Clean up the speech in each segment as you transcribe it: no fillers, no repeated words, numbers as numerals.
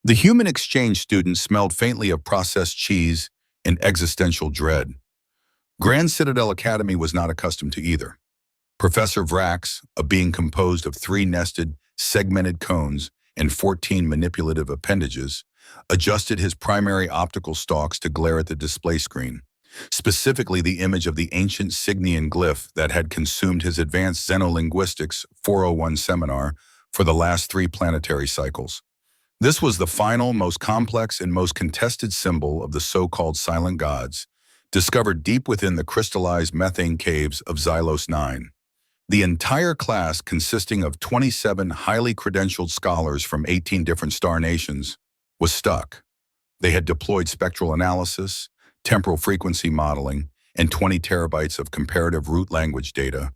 The human exchange student smelled faintly of processed cheese and existential dread. Grand Citadel Academy was not accustomed to either. Professor Vrax, a being composed of 3 nested, segmented cones and 14 manipulative appendages, adjusted his primary optical stalks to glare at the display screen, specifically the image of the ancient Signian glyph that had consumed his advanced Xenolinguistics 401 seminar for the last 3 planetary cycles. This was the final, most complex, and most contested symbol of the so-called silent gods, discovered deep within the crystallized methane caves of Xylos 9. The entire class, consisting of 27 highly credentialed scholars from 18 different star nations, was stuck. They had deployed spectral analysis, temporal frequency modeling, and 20 terabytes of comparative root language data,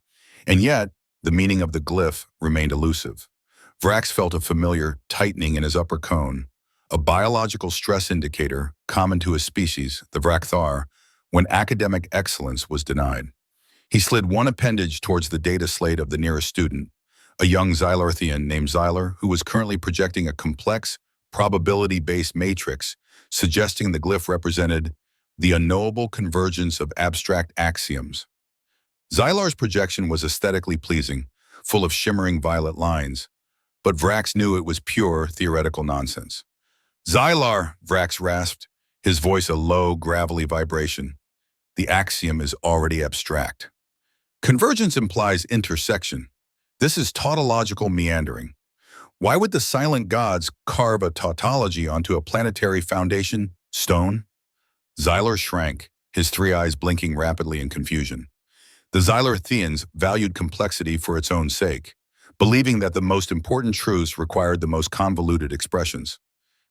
and yet the meaning of the glyph remained elusive. Vrax felt a familiar tightening in his upper cone, a biological stress indicator common to his species, the Vracthar, when academic excellence was denied. He slid one appendage towards the data slate of the nearest student, a young Xylarthian named Xylar, who was currently projecting a complex, probability-based matrix, suggesting the glyph represented the unknowable convergence of abstract axioms. Xylar's projection was aesthetically pleasing, full of shimmering violet lines, but Vrax knew it was pure theoretical nonsense. "Xylar," Vrax rasped, his voice a low, gravelly vibration. "The axiom is already abstract. Convergence implies intersection. This is tautological meandering. Why would the silent gods carve a tautology onto a planetary foundation stone?" Xylar shrank, his 3 eyes blinking rapidly in confusion. The Xylarthians valued complexity for its own sake, believing that the most important truths required the most convoluted expressions.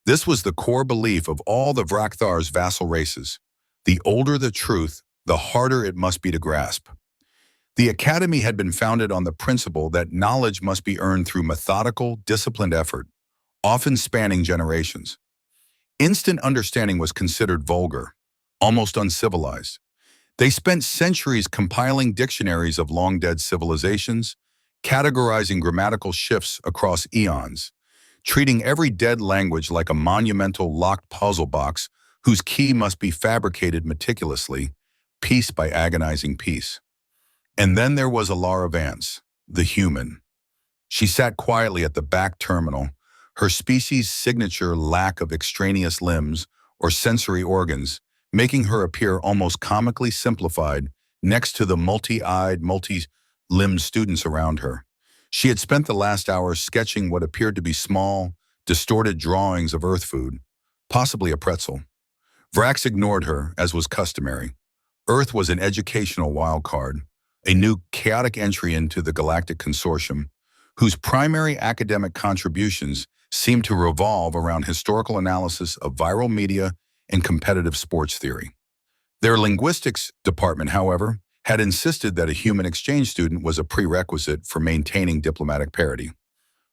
This was the core belief of all the Vrakthar's vassal races. The older the truth, the harder it must be to grasp. The Academy had been founded on the principle that knowledge must be earned through methodical, disciplined effort, often spanning generations. Instant understanding was considered vulgar, almost uncivilized. They spent centuries compiling dictionaries of long-dead civilizations, categorizing grammatical shifts across eons, treating every dead language like a monumental locked puzzle box whose key must be fabricated meticulously, piece by agonizing piece. And then there was Alara Vance, the human. She sat quietly at the back terminal, her species' signature lack of extraneous limbs or sensory organs, making her appear almost comically simplified next to the multi-eyed, multi-limbed students around her. She had spent the last hour sketching what appeared to be small, distorted drawings of Earth food, possibly a pretzel. Vrax ignored her, as was customary. Earth was an educational wildcard, a new chaotic entry into the Galactic Consortium, whose primary academic contributions seemed to revolve around historical analysis of viral media and competitive sports theory. Their linguistics department, however, had insisted that a human exchange student was a prerequisite for maintaining diplomatic parity.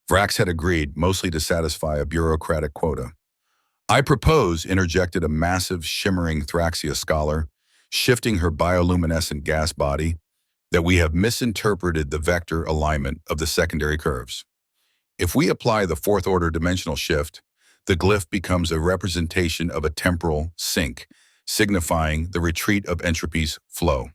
Vrax had agreed, mostly to satisfy a bureaucratic quota. "I propose," interjected a massive, shimmering Thraxia scholar, shifting her bioluminescent gas body, "that we have misinterpreted the vector alignment of the secondary curves. If we apply the 4th-order dimensional shift, the glyph becomes a representation of a temporal sink, signifying the retreat of entropy's flow."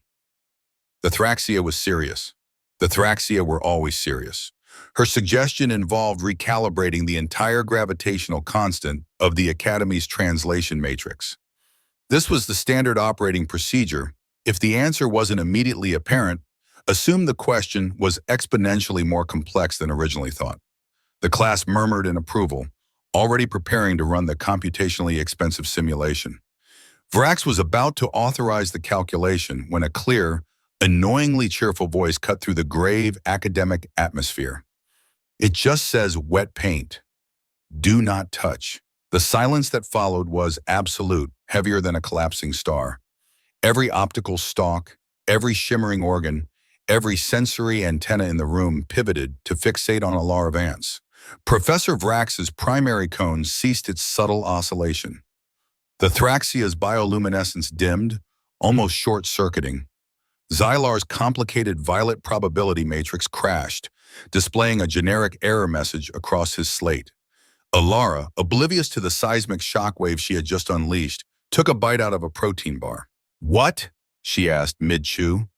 The Thraxia was serious. The Thraxia were always serious. Her suggestion involved recalibrating the entire gravitational constant of the Academy's translation matrix. This was the standard operating procedure. If the answer wasn't immediately apparent, assume the question was exponentially more complex than originally thought. The class murmured in approval, already preparing to run the computationally expensive simulation. Vrax was about to authorize the calculation when a clear, annoyingly cheerful voice cut through the grave academic atmosphere. "It just says wet paint. Do not touch." The silence that followed was absolute, heavier than a collapsing star. Every optical stalk, every shimmering organ, every sensory antenna in the room pivoted to fixate on Alara Vance. Professor Vrax's primary cone ceased its subtle oscillation. The Thraxia's bioluminescence dimmed, almost short-circuiting. Xylar's complicated violet probability matrix crashed, displaying a generic error message across his slate. Alara, oblivious to the seismic shockwave she had just unleashed, took a bite out of a protein bar. "What?" she asked mid-chew.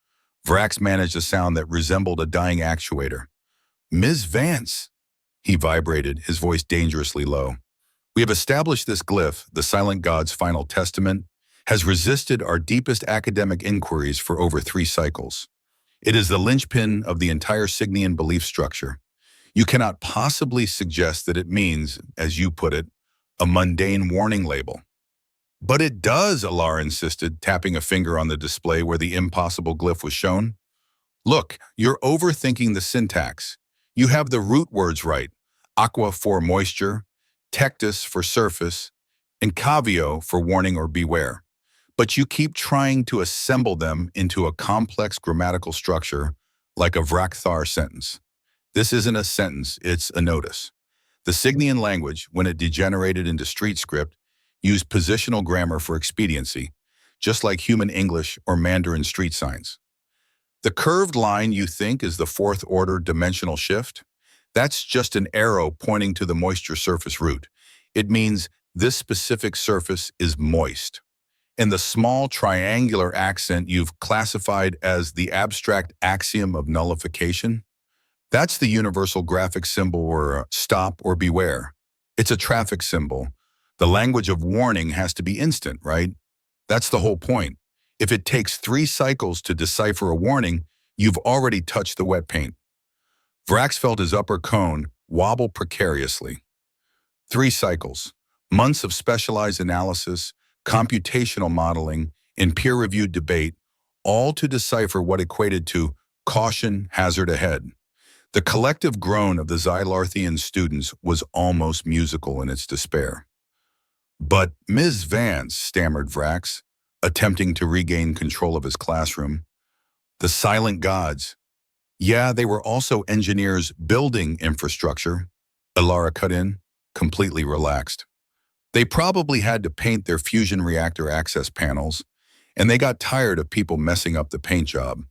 Vrax managed a sound that resembled a dying actuator. "Ms. Vance," he vibrated, his voice dangerously low. "We have established this glyph, the Silent God's final testament, has resisted our deepest academic inquiries for over 3 cycles. It is the linchpin of the entire Signian belief structure. You cannot possibly suggest that it means, as you put it, a mundane warning label." "But it does," Alara insisted, tapping a finger on the display where the impossible glyph was shown. "Look, you're overthinking the syntax. You have the root words right: aqua for moisture, tectus for surface, and cavio for warning or beware. But you keep trying to assemble them into a complex grammatical structure like a Vrakthar sentence. This isn't a sentence, it's a notice. The Signian language, when it degenerated into street script, used positional grammar for expediency, just like human English or Mandarin street signs. The curved line you think is the 4th-order dimensional shift? That's just an arrow pointing to the moisture surface root. It means this specific surface is moist. And the small triangular accent you've classified as the abstract axiom of nullification? That's the universal graphic symbol or stop or beware. It's a traffic symbol. The language of warning has to be instant, right? That's the whole point. If it takes 3 cycles to decipher a warning, you've already touched the wet paint. Vrax felt his upper cone wobble precariously. 3 cycles, months of specialized analysis, computational modeling, and peer-reviewed debate, all to decipher what equated to caution, hazard ahead. The collective groan of the Xylarthian students was almost musical in its despair. "But, Ms. Vance," stammered Vrax, attempting to regain control of his classroom. "The Silent Gods. Yeah, they were also engineers building infrastructure," Alara cut in, completely relaxed. "They probably had to paint their fusion reactor access panels, and they got tired of people messing up the paint job.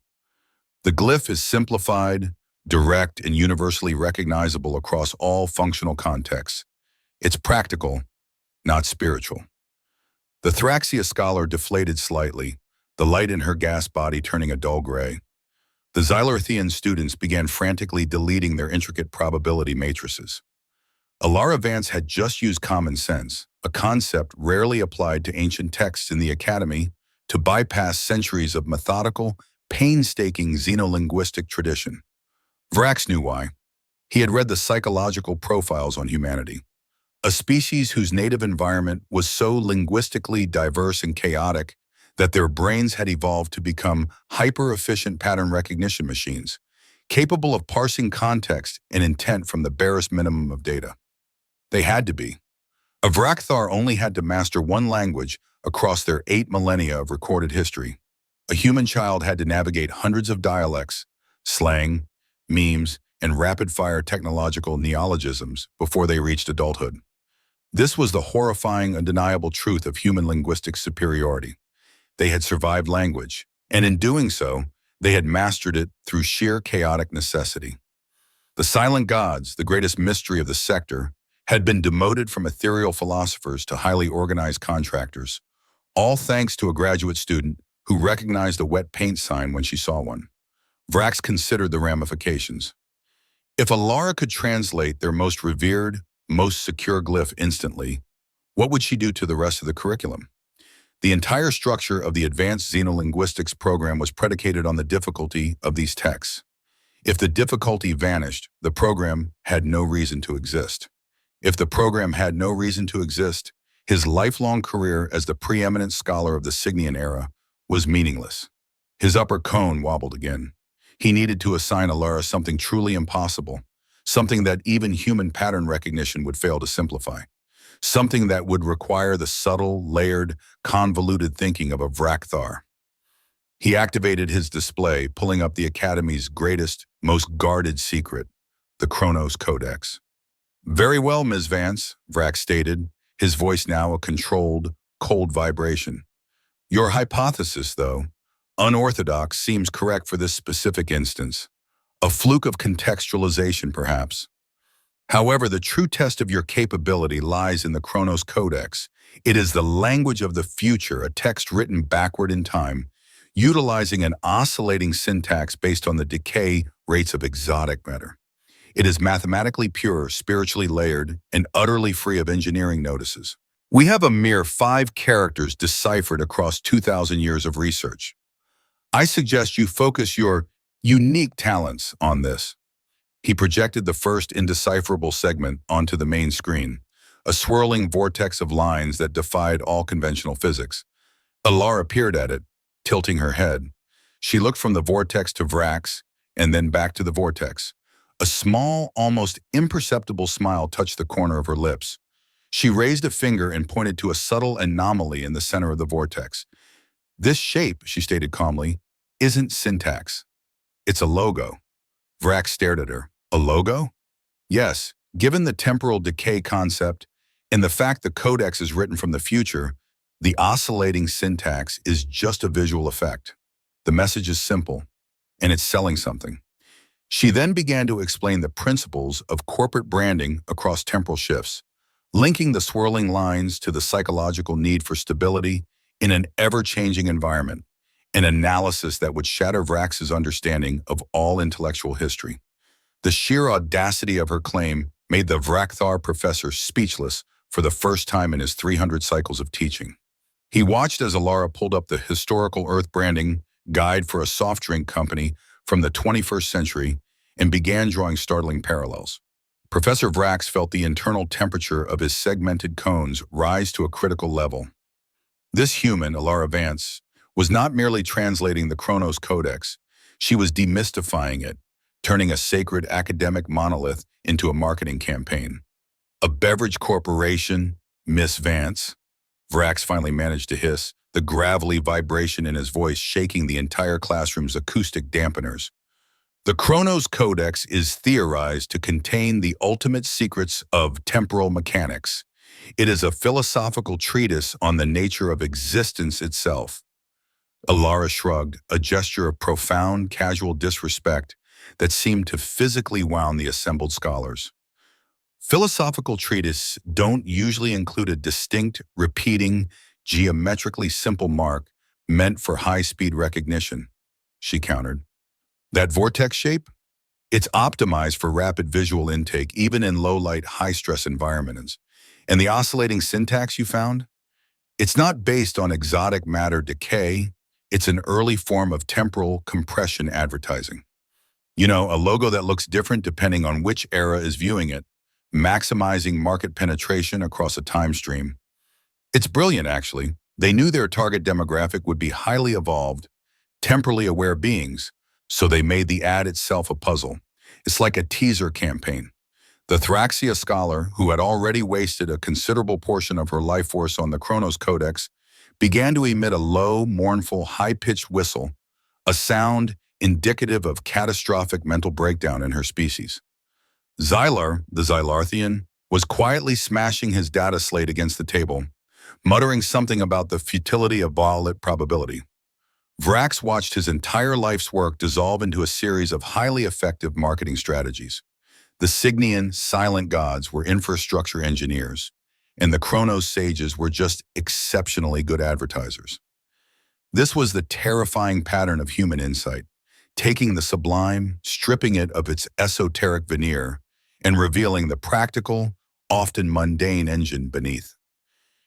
The glyph is simplified, direct, and universally recognizable across all functional contexts. It's practical, not spiritual." The Thraxia scholar deflated slightly, the light in her gas body turning a dull gray. The Xylarthian students began frantically deleting their intricate probability matrices. Alara Vance had just used common sense, a concept rarely applied to ancient texts in the academy, to bypass centuries of methodical, painstaking xenolinguistic tradition. Vrax knew why. He had read the psychological profiles on humanity. A species whose native environment was so linguistically diverse and chaotic that their brains had evolved to become hyper-efficient pattern recognition machines, capable of parsing context and intent from the barest minimum of data. They had to be. A Vrakthar only had to master one language across their 8 millennia of recorded history. A human child had to navigate hundreds of dialects, slang, memes, and rapid-fire technological neologisms before they reached adulthood. This was the horrifying, undeniable truth of human linguistic superiority. They had survived language, and in doing so, they had mastered it through sheer chaotic necessity. The Silent Gods, the greatest mystery of the sector, had been demoted from ethereal philosophers to highly organized contractors, all thanks to a graduate student who recognized a wet paint sign when she saw one. Vrax considered the ramifications. If Alara could translate their most revered, most secure glyph instantly, what would she do to the rest of the curriculum? The entire structure of the Advanced Xenolinguistics program was predicated on the difficulty of these texts. If the difficulty vanished, the program had no reason to exist. If the program had no reason to exist, his lifelong career as the preeminent scholar of the Signian era was meaningless. His upper cone wobbled again. He needed to assign Alara something truly impossible, something that even human pattern recognition would fail to simplify, something that would require the subtle, layered, convoluted thinking of a Vrakthar. He activated his display, pulling up the Academy's greatest, most guarded secret, the Chronos Codex. "Very well, Ms. Vance," Vrax stated, his voice now a controlled, cold vibration. "Your hypothesis, though, unorthodox, seems correct for this specific instance. A fluke of contextualization, perhaps. However, the true test of your capability lies in the Chronos Codex. It is the language of the future, a text written backward in time, utilizing an oscillating syntax based on the decay rates of exotic matter. It is mathematically pure, spiritually layered, and utterly free of engineering notices. We have a mere 5 characters deciphered across 2,000 years of research. I suggest you focus your unique talents on this. He projected the first indecipherable segment onto the main screen, a swirling vortex of lines that defied all conventional physics. Alara peered at it, tilting her head. She looked from the vortex to Vrax, and then back to the vortex. A small, almost imperceptible smile touched the corner of her lips. She raised a finger and pointed to a subtle anomaly in the center of the vortex. This shape, she stated calmly, isn't syntax. It's a logo. Vrax stared at her. A logo? Yes, given the temporal decay concept and the fact the codex is written from the future, the oscillating syntax is just a visual effect. The message is simple, and it's selling something. She then began to explain the principles of corporate branding across temporal shifts, linking the swirling lines to the psychological need for stability in an ever-changing environment, an analysis that would shatter Vrax's understanding of all intellectual history. The sheer audacity of her claim made the Vrakthar professor speechless for the first time in his 300 cycles of teaching. He watched as Alara pulled up the historical Earth branding guide for a soft drink company from the 21st century and began drawing startling parallels. Professor Vrax felt the internal temperature of his segmented cones rise to a critical level. This human, Alara Vance, was not merely translating the Chronos Codex, she was demystifying it, turning a sacred academic monolith into a marketing campaign. A beverage corporation, Miss Vance, Vrax finally managed to hiss, the gravelly vibration in his voice shaking the entire classroom's acoustic dampeners. The Chronos Codex is theorized to contain the ultimate secrets of temporal mechanics. It is a philosophical treatise on the nature of existence itself. Alara shrugged, a gesture of profound, casual disrespect that seemed to physically wound the assembled scholars. Philosophical treatises don't usually include a distinct, repeating, geometrically simple mark meant for high-speed recognition, she countered. That vortex shape? It's optimized for rapid visual intake, even in low-light, high-stress environments. And the oscillating syntax you found? It's not based on exotic matter decay. It's an early form of temporal compression advertising. You know, a logo that looks different depending on which era is viewing it, maximizing market penetration across a time stream. It's brilliant, actually. They knew their target demographic would be highly evolved, temporally aware beings, so they made the ad itself a puzzle. It's like a teaser campaign. The Thraxia scholar, who had already wasted a considerable portion of her life force on the Chronos Codex, began to emit a low, mournful, high-pitched whistle, a sound indicative of catastrophic mental breakdown in her species. Xylar, the Xylarthian, was quietly smashing his data slate against the table, muttering something about the futility of violet probability. Vrax watched his entire life's work dissolve into a series of highly effective marketing strategies. The Signian silent gods were infrastructure engineers, and the Chronos sages were just exceptionally good advertisers. This was the terrifying pattern of human insight, taking the sublime, stripping it of its esoteric veneer, and revealing the practical, often mundane engine beneath.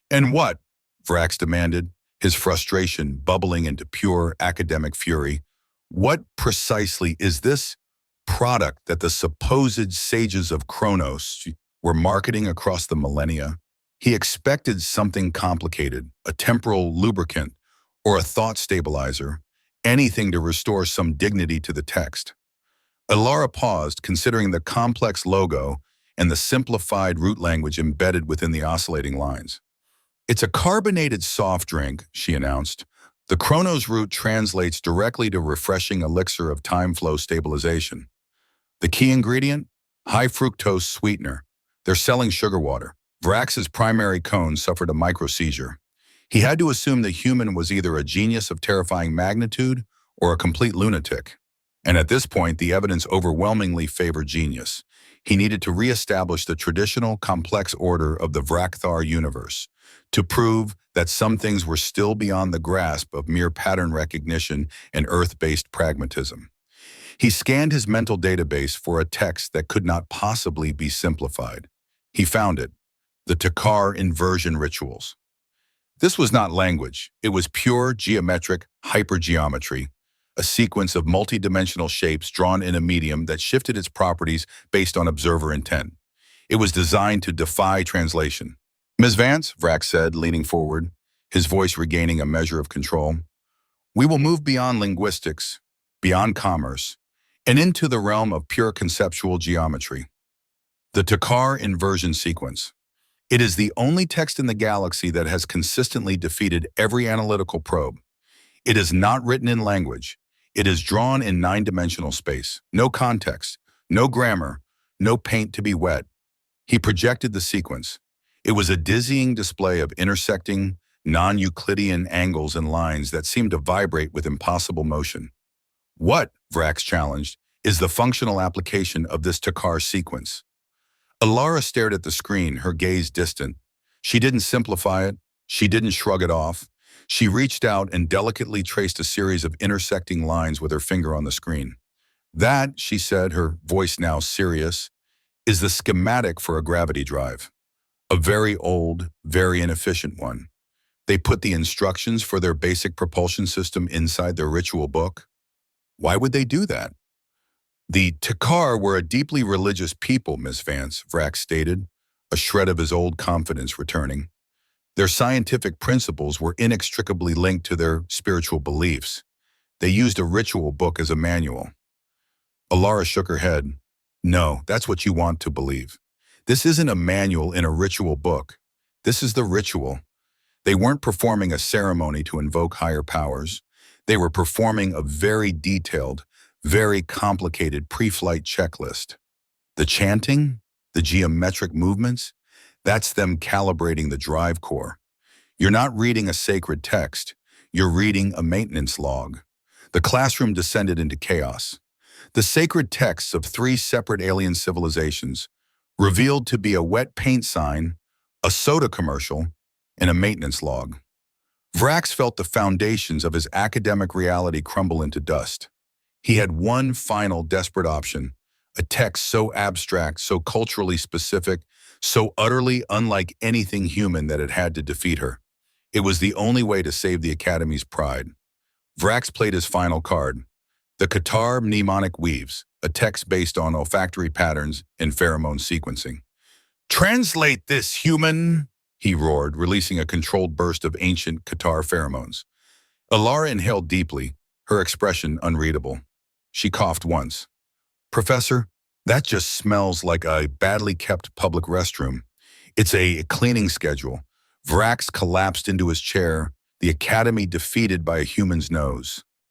And what? Vrax demanded, his frustration bubbling into pure academic fury. What precisely is this product that the supposed sages of Chronos were marketing across the millennia? He expected something complicated, a temporal lubricant, or a thought stabilizer, anything to restore some dignity to the text. Alara paused, considering the complex logo and the simplified root language embedded within the oscillating lines. It's a carbonated soft drink, she announced. The Chronos root translates directly to refreshing elixir of time flow stabilization. The key ingredient? High fructose sweetener. They're selling sugar water. Vrax's primary cone suffered a micro-seizure. He had to assume the human was either a genius of terrifying magnitude or a complete lunatic. And at this point, the evidence overwhelmingly favored genius. He needed to reestablish the traditional complex order of the Vrakthar universe, to prove that some things were still beyond the grasp of mere pattern recognition and earth-based pragmatism. He scanned his mental database for a text that could not possibly be simplified. He found it, the Takar inversion rituals. This was not language, it was pure geometric hypergeometry, a sequence of multidimensional shapes drawn in a medium that shifted its properties based on observer intent. It was designed to defy translation. "Ms. Vance," Vrack said, leaning forward, his voice regaining a measure of control, "we will move beyond linguistics, beyond commerce, and into the realm of pure conceptual geometry. The Takar inversion sequence. It is the only text in the galaxy that has consistently defeated every analytical probe. It is not written in language. It is drawn in nine-dimensional space. No context, no grammar, no paint to be wet." He projected the sequence. It was a dizzying display of intersecting, non-Euclidean angles and lines that seemed to vibrate with impossible motion. "What," Vrax challenged, "is the functional application of this Takar sequence?" Alara stared at the screen, her gaze distant. She didn't simplify it. She didn't shrug it off. She reached out and delicately traced a series of intersecting lines with her finger on the screen. "That," she said, her voice now serious, "is the schematic for a gravity drive. A very old, very inefficient one. They put the instructions for their basic propulsion system inside their ritual book. Why would they do that?" "The Takar were a deeply religious people, Miss Vance," Vrax stated, a shred of his old confidence returning. "Their scientific principles were inextricably linked to their spiritual beliefs. They used a ritual book as a manual." Alara shook her head. "No, that's what you want to believe. This isn't a manual in a ritual book. This is the ritual. They weren't performing a ceremony to invoke higher powers. They were performing a very detailed, very complicated pre-flight checklist. The chanting, the geometric movements, that's them calibrating the drive core. You're not reading a sacred text. You're reading a maintenance log." The classroom descended into chaos. The sacred texts of three separate alien civilizations revealed to be a wet paint sign, a soda commercial, and a maintenance log. Vrax felt the foundations of his academic reality crumble into dust. He had one final desperate option, a text so abstract, so culturally specific, so utterly unlike anything human that it had to defeat her. It was the only way to save the Academy's pride. Vrax played his final card, the Qatar mnemonic weaves, a text based on olfactory patterns and pheromone sequencing. "Translate this, human!" he roared, releasing a controlled burst of ancient Qatar pheromones. Alara inhaled deeply, her expression unreadable. She coughed once. "Professor, that just smells like a badly kept public restroom. It's a cleaning schedule." Vrax collapsed into his chair, the Academy defeated by a human's nose.